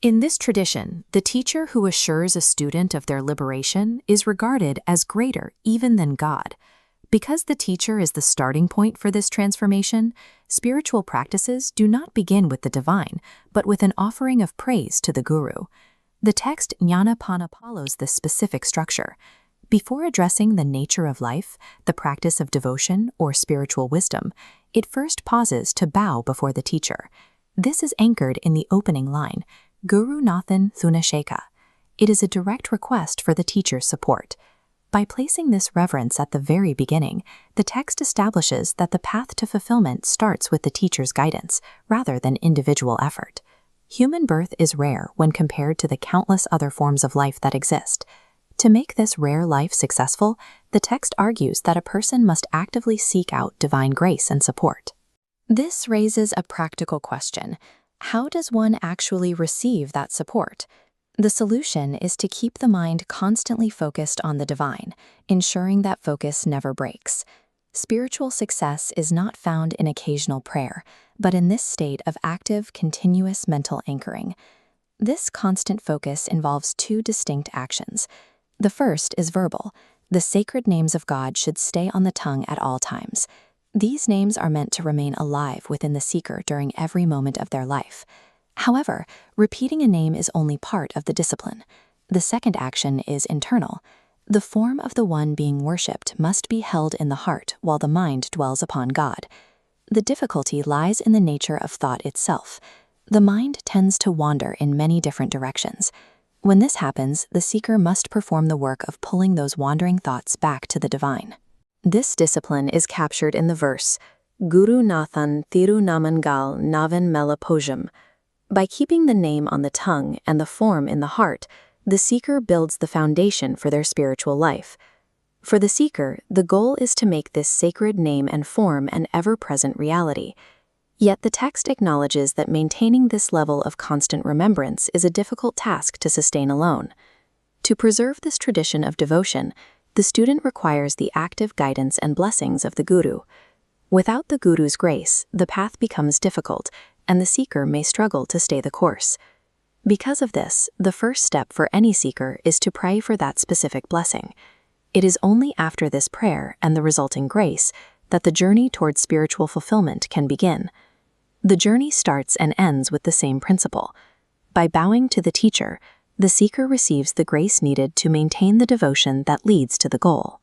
In this tradition, the teacher who assures a student of their liberation is regarded as greater even than God. Because the teacher is the starting point for this transformation, spiritual practices do not begin with the divine, but with an offering of praise to the Guru. The text Jnanappana follows this specific structure. Before addressing the nature of life, the practice of devotion, or spiritual wisdom, it first pauses to bow before the teacher. This is anchored in the opening line, Guru Nathan Thunesheka. It is a direct request for the teacher's support. By placing this reverence at the very beginning, the text establishes that the path to fulfillment starts with the teacher's guidance, rather than individual effort. Human birth is rare when compared to the countless other forms of life that exist. To make this rare life successful, the text argues that a person must actively seek out divine grace and support. This raises a practical question. How does one actually receive that support? The solution is to keep the mind constantly focused on the divine, ensuring that focus never breaks. Spiritual success is not found in occasional prayer, but in this state of active, continuous mental anchoring. This constant focus involves two distinct actions. The first is verbal. The sacred names of God should stay on the tongue at all times. These names are meant to remain alive within the seeker during every moment of their life. However, repeating a name is only part of the discipline. The second action is internal. The form of the one being worshipped must be held in the heart while the mind dwells upon God. The difficulty lies in the nature of thought itself. The mind tends to wander in many different directions. When this happens, the seeker must perform the work of pulling those wandering thoughts back to the divine. This discipline is captured in the verse, Guru Nathan Thunesheka Navan Melapojam. By keeping the name on the tongue and the form in the heart, the seeker builds the foundation for their spiritual life. For the seeker, the goal is to make this sacred name and form an ever-present reality. Yet the text acknowledges that maintaining this level of constant remembrance is a difficult task to sustain alone. To preserve this tradition of devotion, the student requires the active guidance and blessings of the Guru. Without the Guru's grace, the path becomes difficult, and the seeker may struggle to stay the course. Because of this, the first step for any seeker is to pray for that specific blessing. It is only after this prayer and the resulting grace that the journey towards spiritual fulfillment can begin. The journey starts and ends with the same principle. By bowing to the teacher, the seeker receives the grace needed to maintain the devotion that leads to the goal.